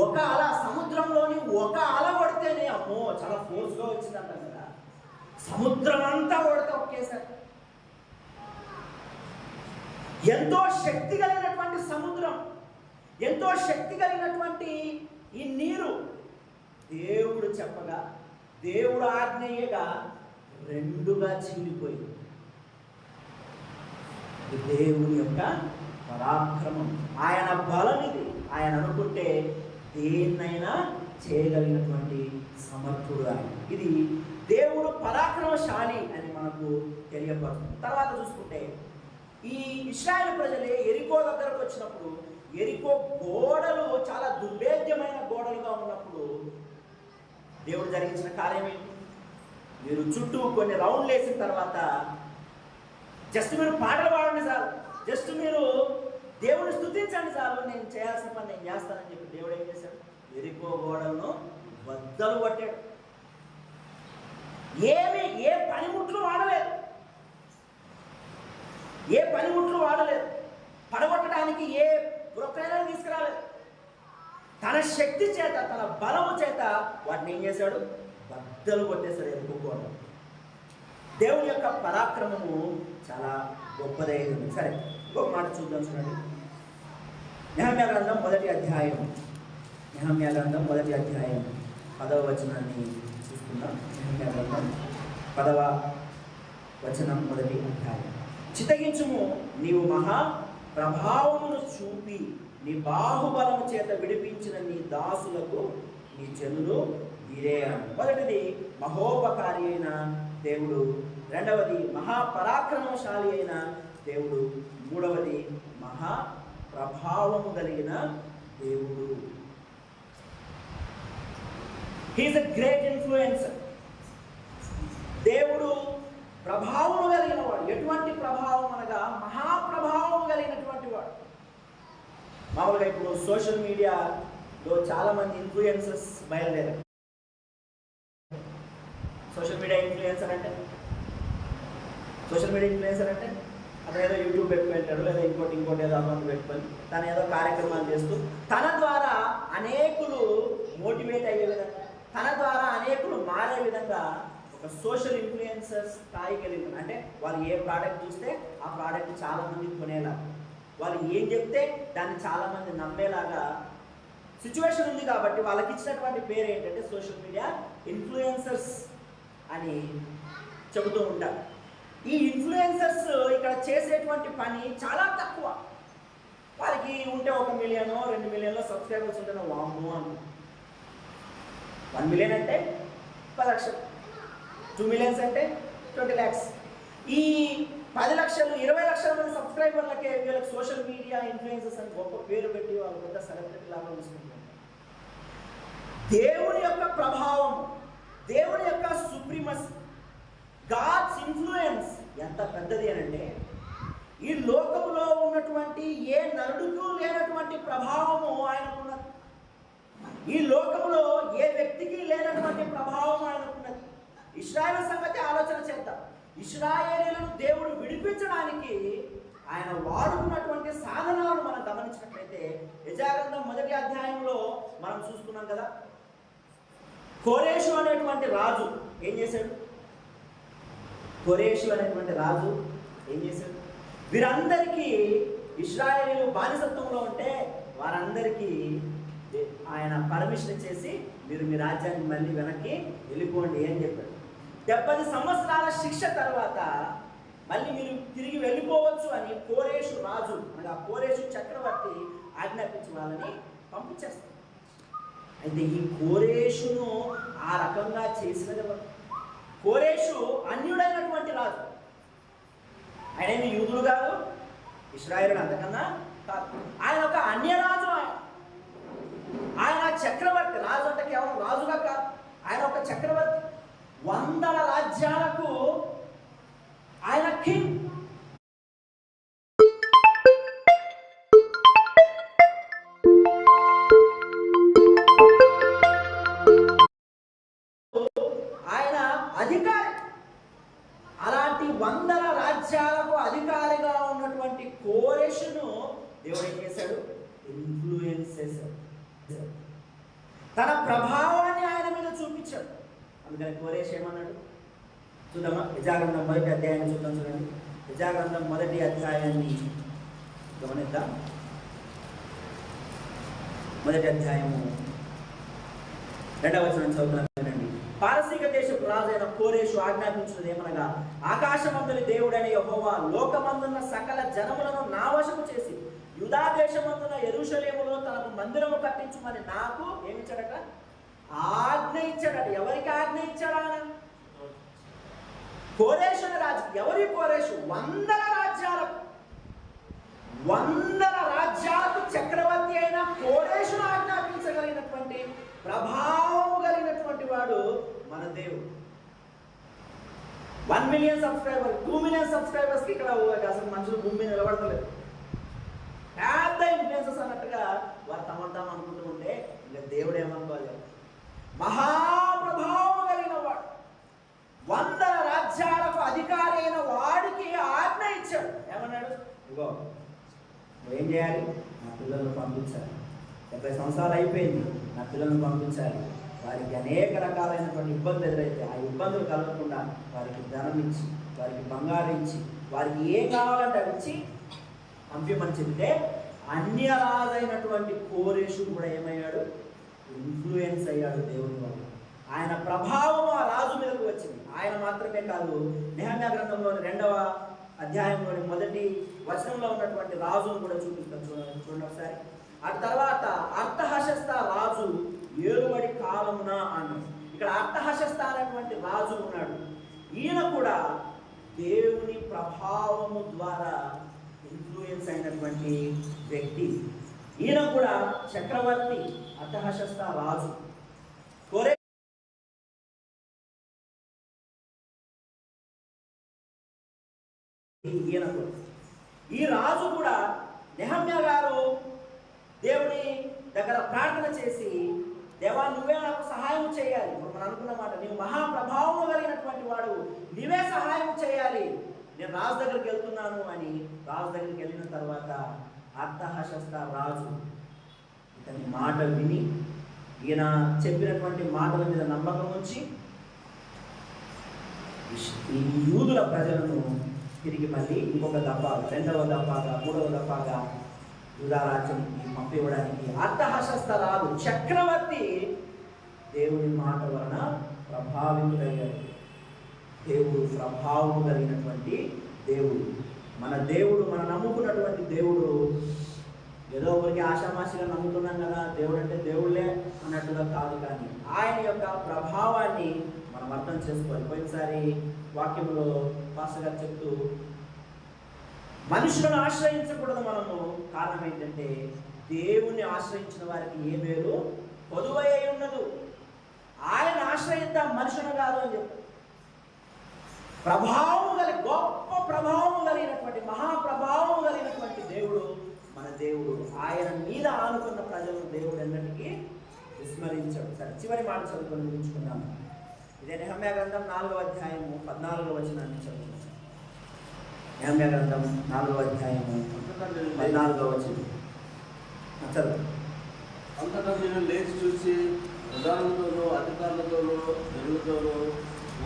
ఒక అల, సముద్రంలోని ఒక అల కొడితేనే అమ్మో చాలా ఫోర్స్గా వచ్చిందంట కదా. సముద్రం అంతా కొడితే ఒకేసారి. ఎంతో శక్తి కలిగినటువంటి సముద్రం. ఎంతో శక్తి కలిగినటువంటి ఈ నీరు దేవుడు చెప్పగా, దేవుడు ఆజ్ఞయ్యగా రెండుగా చీలిపోయింది. ఇది దేవుని యొక్క పరాక్రమం, ఆయన బలం ఇది. ఆయన అనుకుంటే దేన్నైనా చేయగలిగినటువంటి సమర్థుడు ఆయన. ఇది దేవుడు పరాక్రమశాలి అని మనకు తెలియపడుతుంది. తర్వాత చూసుకుంటే ఈ ఇశ్రాయేలు ప్రజలే ఎరికో దగ్గరకు వచ్చినప్పుడు, ఎరికో గోడలు చాలా దుర్భేద్యమైన గోడలుగా ఉన్నప్పుడు దేవుడు జరిగించిన కార్యం ఏంటి? మీరు చుట్టూ కొన్ని రౌండ్లు వేసిన తర్వాత జస్ట్ మీరు పాటలు పాడండి చాలు, జస్ట్ మీరు దేవుని స్తుతించండి చాలు, నేను చేయాల్సిన పని నేను చేస్తానని చెప్పి దేవుడు ఏం చేశాడు? ఎరికో గోడలను బద్దలు కొట్టాడు. ఏ పనిముట్లు వాడలేదు, ఏ పనిముట్లు వాడలేదు, పడగొట్టడానికి ఏ ప్రొక్రైలను తీసుకురాలేదు. తన శక్తి చేత, తన బలము చేత వాటిని ఏం చేశాడు? బద్దలు కొట్టేశాడు ఎరుకో గోడ. దేవుని యొక్క పరాక్రమము చాలా గొప్పదైంది. సరే, ఇంకొక మాట చూద్దాం. చూడండి, నెహమ్యా గ్రంథం 1వ అధ్యాయం, నెహమ్యా గ్రంథం 1వ అధ్యాయం 10వ వచనాన్ని చూసుకుందాం. నెహమ్యా గ్రంథం 10వ వచనం 1వ అధ్యాయం. చిత్తగించుము, నీవు మహా ప్రభావమును చూపి నీ బాహుబలము చేత విడిపించిన నీ దాసులకు నీ జనులు వీరే. మొదటిది మహోపకారి అయిన దేవుడు, రెండవది మహాపరాక్రమశాలి అయిన దేవుడు, మూడవది మహా ప్రభావము కలిగిన దేవుడు. He is a great influencer. దేవుడు ప్రభావము కలిగిన వాడు. ఎటువంటి ప్రభావం అనగా మహాప్రభావం కలిగినటువంటి వాడు. మామూలుగా ఇప్పుడు సోషల్ మీడియాలో చాలా మంది ఇన్ఫ్లుయెన్సర్స్ బయలుదేరారు. సోషల్ మీడియా ఇన్ఫ్లుయెన్సర్ అంటే అతను ఏదో యూట్యూబ్ పెట్టుకుంటాడు, లేదా ఇంకోటి ఏదో అకౌంట్ పెట్టుకొని తను ఏదో కార్యక్రమాలు చేస్తూ తన ద్వారా అనేకులు మోటివేట్ అయ్యే విధంగా, తన ద్వారా అనేకులు మారే విధంగా ఒక సోషల్ ఇన్ఫ్లుయెన్సర్స్ స్థాయికి వెళ్ళింది. అంటే వాళ్ళు ఏ ప్రోడక్ట్ చూస్తే ఆ ప్రోడక్ట్ చాలా మంది కొనేలా, వాళ్ళు ఏం చెప్తే దాన్ని చాలా మంది నమ్మేలాగా సిచ్యువేషన్ ఉంది. కాబట్టి వాళ్ళకి ఇచ్చినటువంటి పేరు ఏంటంటే సోషల్ మీడియా ఇన్ఫ్లుయెన్సర్స్ అని చెబుతూ ఉంటారు. ఈ ఇన్ఫ్లుయెన్సర్స్ ఇక్కడ చేసేటువంటి పని చాలా తక్కువ. వారికి ఉంటే 1 మిలియన్ 2 మిలియన్లో సబ్స్క్రైబర్స్ ఉంటే వామ్మో అని. 1 మిలియన్ అంటే 10 లక్షలు, 2 మిలియన్స్ అంటే 20 lakhs. ఈ 10 లక్షలు 20 లక్షల మంది సబ్స్క్రైబర్లకే వీళ్ళకి సోషల్ మీడియా ఇన్ఫ్లుయెన్సర్స్ అని గొప్ప పేరు పెట్టి వాళ్ళు పెద్ద సెలబ్రిటీ లాగా తీసుకుంటున్నారు. దేవుని యొక్క ప్రభావం, దేవుని యొక్క సుప్రీమసీ, గాడ్స్ ఇన్ఫ్లుయెన్స్ ఎంత పెద్దది అనంటే ఈ లోకంలో ఉన్నటువంటి ఏ నరుడుకు లేనటువంటి ప్రభావము ఆయనకున్నది. ఈ లోకంలో ఏ వ్యక్తికి లేనటువంటి ప్రభావం ఆయనకున్నది. ఇశ్రాయేలు సంగతి ఆలోచన చేద్దాం. ఇశ్రాయేలీయులను దేవుడు విడిపించడానికి ఆయన వాడుకున్నటువంటి సాధనాలను మనం గమనించినట్లయితే యెషయా గ్రంథం 1వ అధ్యాయంలో మనం చూసుకున్నాం కదా. కోరేషు అనేటువంటి రాజు ఏం చేశాడు? వీరందరికీ ఇశ్రాయేలీయులు బానిసత్వంలో ఉంటే వారందరికీ ఆయన పర్మిషన్ చేసి మీరు మీ రాజ్యాన్ని మళ్ళీ వెనక్కి వెళ్ళిపోండి అని చెప్పాడు. 70 సంవత్సరాల శిక్ష తర్వాత మళ్ళీ మీరు తిరిగి వెళ్ళిపోవచ్చు అని కోరేషు రాజు అనగా కోరేషు చక్రవర్తి ఆజ్ఞాపించి వాళ్ళని పంపించేస్తారు. అయితే ఈ కోరేషును ఆ రకంగా చేసినది ఎవరు? కోరేషు అన్యుడైనటువంటి రాజు. ఆయన ఏమి యూదుడు కాదు, ఇశ్రాయేలుడు అంతకన్నా కాదు. ఆయన ఒక అన్యరాజు. ఆయన చక్రవర్తి. రాజు అంటే కేవలం రాజుగా కాదు, ఆయన ఒక చక్రవర్తి. 100 రాజ్యాలకు ఆయన కింగ్. ఆయన అధికారి. అలాంటి 100 రాజ్యాలకు అధికారిగా ఉన్నటువంటి కోరెషును దేవుడు ఏం చేశాడు? ఇన్ఫ్లుయెన్స్ చేశాడు. తన ప్రభావాన్ని ఆయన మీద చూపించాడు. అందుకని కోరేష్ ఏమన్నాడు చూద్దామా? యెషయా గ్రంథం 1వ అధ్యాయాన్ని చూద్దాం. చూడండి, యెషయా గ్రంథం 1వ అధ్యాయాన్ని గమనిద్దాం. మొదటి అధ్యాయము 2వ వచనం చదువుతున్నాను వినండి. పారసీక దేశపు రాజైన కోరేషు ఆజ్ఞాపించినది ఏమనగా, ఆకాశమందుని దేవుడైన యెహోవా లోకమందున్న సకల జనములను నా వశము చేసి యూదా దేశమందున యెరూషలేములో తనకు మందిరము కట్టించుమని నాకు ఏమిచ్చాడట? ఆజ్ఞ ఇచ్చాడట. ఎవరికి ఆజ్ఞ ఇచ్చాడా? కోరేషు రాజు. ఎవరి కోరేషు? వందల రాజ్యాలకు చక్రవర్తి అయిన కోరేషును ఆజ్ఞాపించగలిగినటువంటి ప్రభావం కలిగినటువంటి వాడు మన దేవుడు. 1 మిలియన్ సబ్స్క్రైబర్, 2 మిలియన్ సబ్స్క్రైబర్స్కి ఇక్కడ అసలు మనుషులు భూమి మీద నిలబడతలేదు. పెద్ద ఇన్ఫ్లుయెన్సెస్ అన్నట్టుగా వారు తమంతాం అనుకుంటూ ఉంటే ఇంకా దేవుడు ఏమనుకోవాలి? మహాప్రభావం కలిగిన వాడు, వందల రాజ్యాలకు అధికారి అయిన వాడికి ఆజ్ఞ ఇచ్చాడు. ఏమన్నాడు? ఇగో నువ్వేం చేయాలి? నా పిల్లలను పంపించాలి. 70 సంవత్సరాలు అయిపోయింది, నా పిల్లలను పంపించాలి. వారికి అనేక రకాలైనటువంటి ఇబ్బందులు ఎదురైతే ఆ ఇబ్బందులు కలగకుండా వారికి ధనం ఇచ్చి, వారికి బంగారం ఇచ్చి, వారికి ఏం కావాలంటే అవి ఇచ్చి పంపించమని చెప్తే అన్యరాజైనటువంటి కోరేషు కూడా ఏమయ్యాడు? ఇన్ఫ్లుయెన్స్ అయ్యాడు దేవుని వల్ల. ఆయన ప్రభావం ఆ రాజు మీదకు వచ్చింది. ఆయన మాత్రమే కాదు, నెహెమ్యా గ్రంథంలోని 2వ అధ్యాయంలోని 1వ వచనంలో ఉన్నటువంటి రాజును కూడా చూపిస్తాను. చూడండి ఒకసారి. ఆ తర్వాత అర్థహశస్త రాజు ఏలుబడి కాలమున అన్నాడు. ఇక్కడ అర్థహశస్త అనేటువంటి రాజు ఉన్నాడు. ఈయన కూడా దేవుని ప్రభావము ద్వారా ఇన్ఫ్లుయెన్స్ అయినటువంటి వ్యక్తి. ఈయన కూడా చక్రవర్తి. అర్థహశస్త రాజు కోరే ఈయనకు. ఈ రాజు కూడా నెహమ్యా గారు దేవుని దగ్గర ప్రార్థన చేసి, దేవా నువ్వే నాకు సహాయం చేయాలి. ఇప్పుడు మనం అనుకున్న మాట, నీవు మహాప్రభావం కలిగినటువంటి వాడు, నీవే సహాయం చేయాలి, నేను రాజు దగ్గరికి వెళ్తున్నాను అని రాజు దగ్గరికి వెళ్ళిన తర్వాత అర్థహశస్త రాజు ఇతని మాట విని, ఈయన చెప్పినటువంటి మాటల మీద నమ్మకం ఉంచి ఈ యూదుల ప్రజలను తిరిగి మళ్ళీ ఇంకొక దఫాగా, 2వ దఫాగా, 3వ దఫాగా యూదా రాజ్యం పంపివ్వడానికి అర్థహశస్త రాజు చక్రవర్తి దేవుని మాట వలన ప్రభావితుడయ్యాడు. దేవుడు ప్రభావం కలిగినటువంటి దేవుడు. మన దేవుడు, మనం నమ్ముకున్నటువంటి దేవుడు ఏదో ఒకరికి ఆషామాషిగా నమ్ముతున్నాం కదా, దేవుడు అంటే దేవుళ్ళే అన్నట్టుగా కాదు. కానీ ఆయన యొక్క ప్రభావాన్ని మనం అర్థం చేసుకోవాలి. పోయినసారి వాక్యంలో పాస్టర్ గారు చెప్తూ, మనుషులను ఆశ్రయించకూడదు మనము. కారణం ఏంటంటే దేవుణ్ణి ఆశ్రయించిన వారికి ఏ మేలు పొదువై ఉన్నదు. ఆయన ఆశ్రయిద్దాం, మనుషులు కాదు అని చెప్పారు. ప్రభావం కలిగి, గొప్ప ప్రభావం కలిగినటువంటి, మహాప్రభావం కలిగినటువంటి దేవుడు మన దేవుడు. ఆయన మీద ఆనుకున్న ప్రజలను దేవుడు ఎన్నటికీ విస్మరించాడు. సరే, చివరి మాట చదువుకొని ముగించుకున్నాము. ఇదే నెహమ్యా గ్రంథం 4వ అధ్యాయము 14వ వచనాన్ని చదువుతున్నాం. నెహమ్యా గ్రంథం 4వ అధ్యాయము 14వ వచనం చదువు. అంతటా నేను లేచి చూసి ప్రధానులతోనూ అధికారులతోనూ జనులతోనూ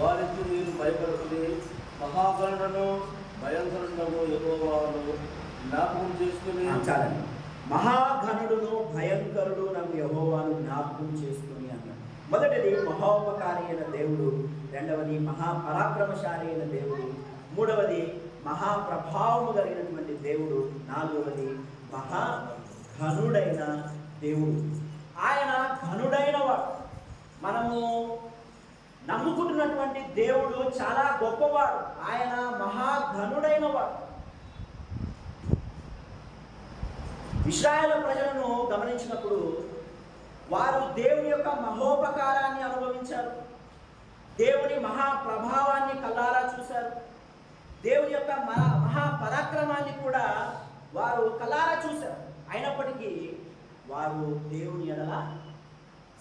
వారికి మీరు భయపడుతుంది మహాగణను భయంకరులను యెహోవాను జ్ఞాపకం చేసుకుని. చాలండి. మహాఘనుడును భయంకరుడు నాకు యెహోవాను జ్ఞాపకం చేసుకుని అన్నాడు. మొదటిది మహోపకారి అయిన దేవుడు, 2వది మహాపరాక్రమశాలి అయిన దేవుడు, 3వది మహాప్రభావము కలిగినటువంటి దేవుడు, 4వది మహాఘనుడైన దేవుడు. ఆయన ఘనుడైన వాడు. మనము నమ్ముకుంటున్నటువంటి దేవుడు చాలా గొప్పవాడు. ఆయన మహాఘనుడైన వాడు. ఇశ్రాయేలు ప్రజలను గమనించినప్పుడు వారు దేవుని యొక్క మహోపకారాన్ని అనుభవించారు. దేవుని మహాప్రభావాన్ని కళ్ళారా చూశారు. దేవుని యొక్క మహాపరాక్రమాన్ని కూడా వారు కళ్ళారా చూశారు. అయినప్పటికీ వారు దేవుని ఎడల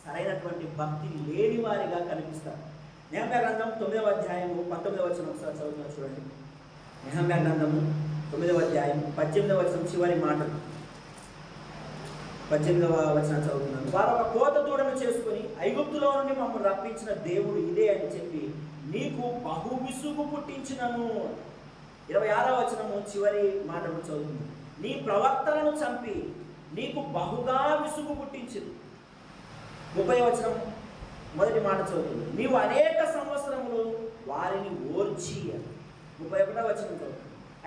సరైనటువంటి భక్తి లేని వారిగా కనిపిస్తారు. నెహమ్యా గ్రంథం 9వ అధ్యాయము 19వ వచనం ఒకసారి చదువుతున్నా చూడండి. నెహమ్యా గ్రంథము 9వ అధ్యాయం 18వ వచనం చివరి మాటలు. 18వ వచనం చదువుతున్నాను. వారు ఒక కోత దూడను చేసుకుని ఐగుప్తులో నుండి మమ్మల్ని రప్పించిన దేవుడు ఇదే అని చెప్పి నీకు బహు విసుగు పుట్టించినను. 26వ వచనము చివరి మాటను చదువుతుంది. నీ ప్రవక్తలను చంపి నీకు బహుగా విసుగు పుట్టించింది. 30వ వచనం మొదటి మాట చదువుతుంది. నీవు అనేక సంవత్సరములు వారిని ఓర్చి. 31వ వచనం చదువుతుంది.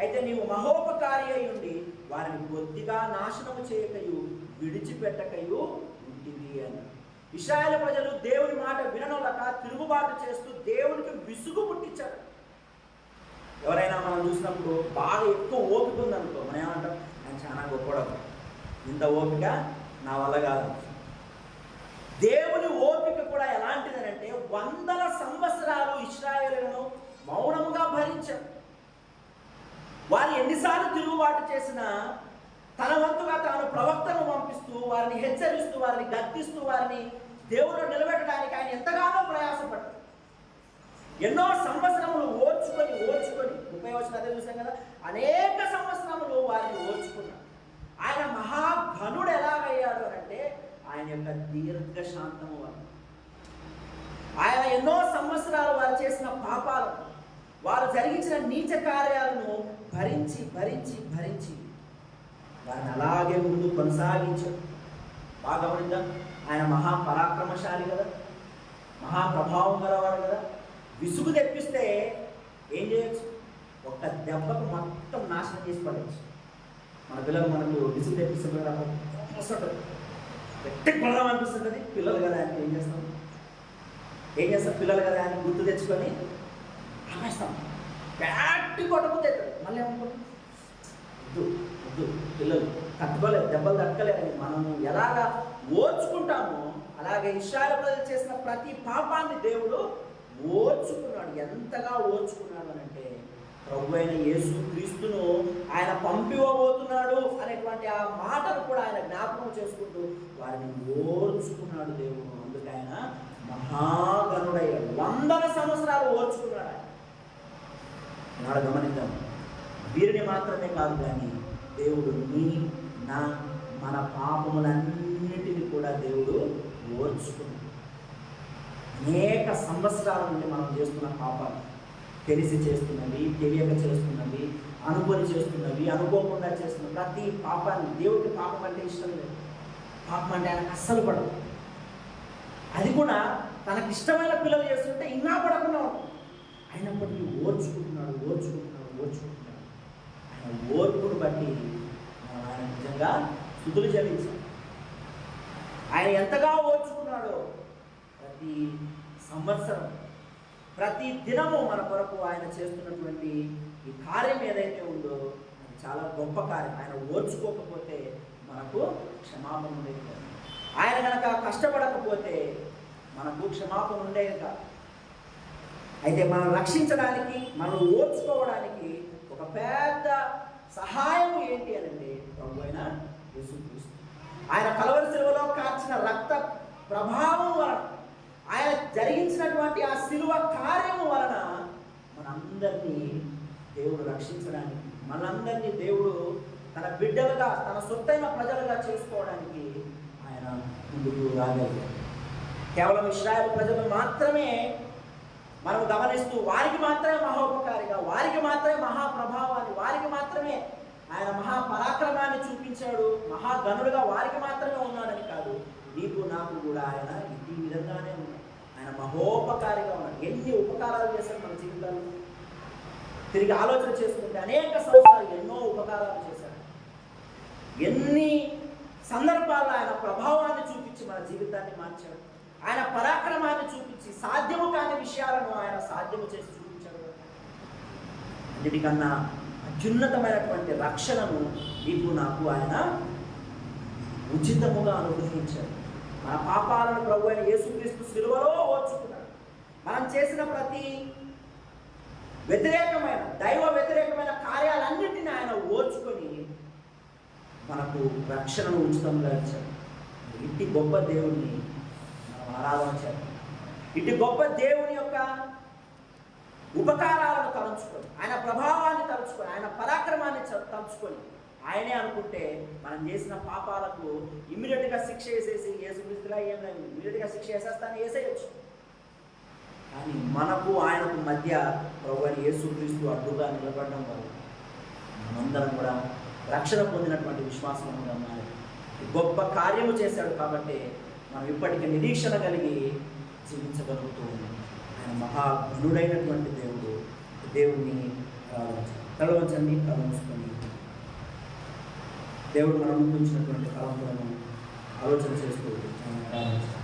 అయితే నీవు మహోపకారి అయి ఉండి వారిని కొద్దిగా నాశనము చేయకయు విడిచిపెట్టకయు ఉంటివి అని. ఇశ్రాయేలు ప్రజలు దేవుని మాట విననొలక తిరుగుబాటు చేస్తూ దేవునికి విసుగు పుట్టించారు. ఎవరైనా మనం చూసినప్పుడు బాగా ఎక్కువ ఓపిక ఉందనుకో, మనం ఏమంటాం, నేను చాలా గొప్పవాడు, ఇంత ఓపిక నా వల్ల కాదు. దేవుని ఓపిక కూడా ఎలాంటిదనంటే 100 సంవత్సరాలు ఇశ్రాయేలును మౌనముగా భరించారు. వారు ఎన్నిసార్లు తిరుగుబాటు చేసినా తన వంతుగా తాను ప్రవక్తను పంపిస్తూ వారిని హెచ్చరిస్తూ వారిని గద్దిస్తూ వారిని దేవుడు నిలబెట్టడానికి ఆయన ఎంతగానో ప్రయాసపడ్డారు. ఎన్నో సంవత్సరములు ఓర్చుకొని 30వ వచనం అదే చూసాం కదా, అనేక సంవత్సరములు వారిని ఓర్చుకున్నారు. ఆయన మహాఘనుడు ఎలాగయ్యాడు అంటే ఆయన యొక్క దీర్ఘశాంతము వల్ల. ఆయన ఎన్నో సంవత్సరాలు వారు చేసిన పాపాలు, వారు జరిగించిన నీచ కార్యాలను భరించి భరించి భరించి వారిని అలాగే ముందు కొనసాగించారు. బాగా గమనిద్దాం, ఆయన మహాపరాక్రమశాలి కదా, మహాప్రభావం గలవాడు కదా. విసుగు తెప్పిస్తే ఏం చేయొచ్చు? ఒక్క దెబ్బకు మొత్తం నాశనం చేసి పడవచ్చు. మన పిల్లలు మనకు విసుగు తెప్పిస్తుంది కదా, గట్టి కొడదాం అనిపిస్తుంది. పిల్లలు కదా అని ఏం చేస్తాం? పిల్లలు కదా అని గుర్తు తెచ్చుకొని ఆపేస్తాం. గట్టి కొట్టకపోతే మళ్ళీ ఏమనుకోండి, వద్దు పిల్లలు తట్టుకోలేదు, దెబ్బలు తట్టుకోలేదని మనము ఎలాగా ఓర్చుకుంటామో అలాగే ఇశ్రాయేలు ప్రజలు చేసిన ప్రతి పాపాన్ని దేవుడు ఓర్చుకున్నాడు. ఎంతగా ఓర్చుకున్నాడు అనంటే ప్రభు అయిన యేసు క్రీస్తును ఆయన పంపివ్వబోతున్నాడు అనేటువంటి ఆ మాటను కూడా ఆయన జ్ఞాపకం చేసుకుంటూ వారిని ఓర్చుకున్నాడు దేవుడు. అందుకే ఆయన మహాగణుడయ్యాడు. 100 సంవత్సరాలు ఓర్చుకున్నాడు. నాడు గమనిద్దాం, వీరిని మాత్రమే కాదు కానీ దేవుడు మన పాపములన్నిటిని కూడా దేవుడు ఓర్చుకున్నాడు. అనేక సంవత్సరాల నుండి మనం చేస్తున్న పాపాలు, తెలిసి చేస్తున్నవి, తెలియక చేస్తున్నవి, అనుకొని చేస్తున్నవి, అనుకోకుండా చేస్తున్న ప్రతి పాపాన్ని, దేవుడికి పాపం అంటే ఇష్టం లేదు. పాపం అంటే ఆయనకు అస్సలు పడదు. అది కూడా తనకి ఇష్టమైన పిల్లలు చేస్తుంటే ఇన్నా పడకుండా ఉంటుంది. అయినప్పటికీ ఓర్చుకుంటున్నాడు. ఆయన ఓర్పును బట్టి ఆయన నిజంగా స్తుతులు చెల్లించాడు. ఆయన ఎంతగా ఓర్చుకున్నాడో ప్రతి సంవత్సరం, ప్రతి దినము మన కొరకు ఆయన చేస్తున్నటువంటి ఈ కార్యం ఏదైతే ఉందో అది చాలా గొప్ప కార్యం. ఆయన ఓర్చుకోకపోతే మనకు క్షమాపణ ఉండేది కాదు. ఆయన కనుక కష్టపడకపోతే మనకు క్షమాపణ ఉండేది కాదు. అయితే మనం రక్షించడానికి, మనం ఓర్చుకోవడానికి ఒక పెద్ద సహాయం ఏంటి అనంటే ప్రభు అయిన యేసుక్రీస్తు. ఆయన కలవరి శిలువలో కార్చిన రక్త ప్రభావం వలన, ఆయన జరిగించినటువంటి ఆ శిలువ కార్యము వలన మనందరినీ దేవుడు రక్షించడానికి, మనందరినీ దేవుడు తన బిడ్డలుగా, తన సొత్తైన ప్రజలుగా చేసుకోవడానికి ఆయన ముందుకు రాగలిగాడు. కేవలం ఇశ్రాయేలు ప్రజలు మాత్రమే మనం గమనిస్తూ వారికి మాత్రమే మహోపకారిగా, వారికి మాత్రమే మహాప్రభావాన్ని, వారికి మాత్రమే ఆయన మహాపరాక్రమాన్ని చూపించాడు, మహాగణుడుగా వారికి మాత్రమే ఉన్నాడని కాదు, నీకు నాకు కూడా ఆయన ఈ విధంగానే ఉన్నాడు. ఆయన మహోపకారిగా ఉన్నాడు. ఎన్ని ఉపకారాలు చేశాడు మన జీవితాల్లో. తిరిగి ఆలోచన చేసుకుంటే అనేక సంవత్సరాలు ఎన్నో ఉపకారాలు చేశాడు. ఎన్ని సందర్భాల్లో ఆయన ప్రభావాన్ని చూపించి మన జీవితాన్ని మార్చాడు. ఆయన పరాక్రమాన్ని చూపించి సాధ్యము కాని విషయాలను ఆయన సాధ్యము చేసి చూపించాడు. అన్నిటికన్నా అత్యున్నతమైనటువంటి రక్షణను నీకు నాకు ఆయన ఉచితముగా అనుగ్రహించాడు. మన పాపాలను ప్రభు అయిన యేసుక్రీస్తు శిలువలో ఓర్చుకున్నాడు. మనం చేసిన ప్రతి వ్యతిరేకమైన, దైవ వ్యతిరేకమైన కార్యాలన్నింటినీ ఆయన ఓర్చుకొని మనకు రక్షణను ఉచితంగా ఇచ్చాడు. ఇంటి గొప్ప దేవుణ్ణి మనం ఆరాధన చేయాలి. ఇటు గొప్ప దేవుని యొక్క ఉపకారాలను తలుచుకొని, ఆయన ప్రభావాన్ని తలుచుకొని, ఆయన పరాక్రమాన్ని తలుచుకొని ఆయనే అనుకుంటే మనం చేసిన పాపాలకు ఇమ్మీడియట్గా శిక్ష వేసేసి యేసుక్రీస్తులా ఏం లేదు, ఇమ్మీడియట్గా శిక్ష వేసేస్తాను వేసేయచ్చు. కానీ మనకు ఆయనకు మధ్య ప్రభు అయిన యేసుక్రీస్తు అడ్డుగా నిలబడడం వల్ల మనందరం కూడా రక్షణ పొందినటువంటి విశ్వాసంగా మారి గొప్ప కార్యము చేశాడు కాబట్టి మనం ఇప్పటికీ నిరీక్షణ కలిగి జీవించగలుగుతూ ఉన్నాం. ఆయన మహాగుణుడైనటువంటి దేవుడిని తలవంచండి, తలవంచుకొని దేవుడు మనం ముందుంచినటువంటి తలంపులను ఆలోచన చేస్తూ ఆయన ప్రారంభించాలి.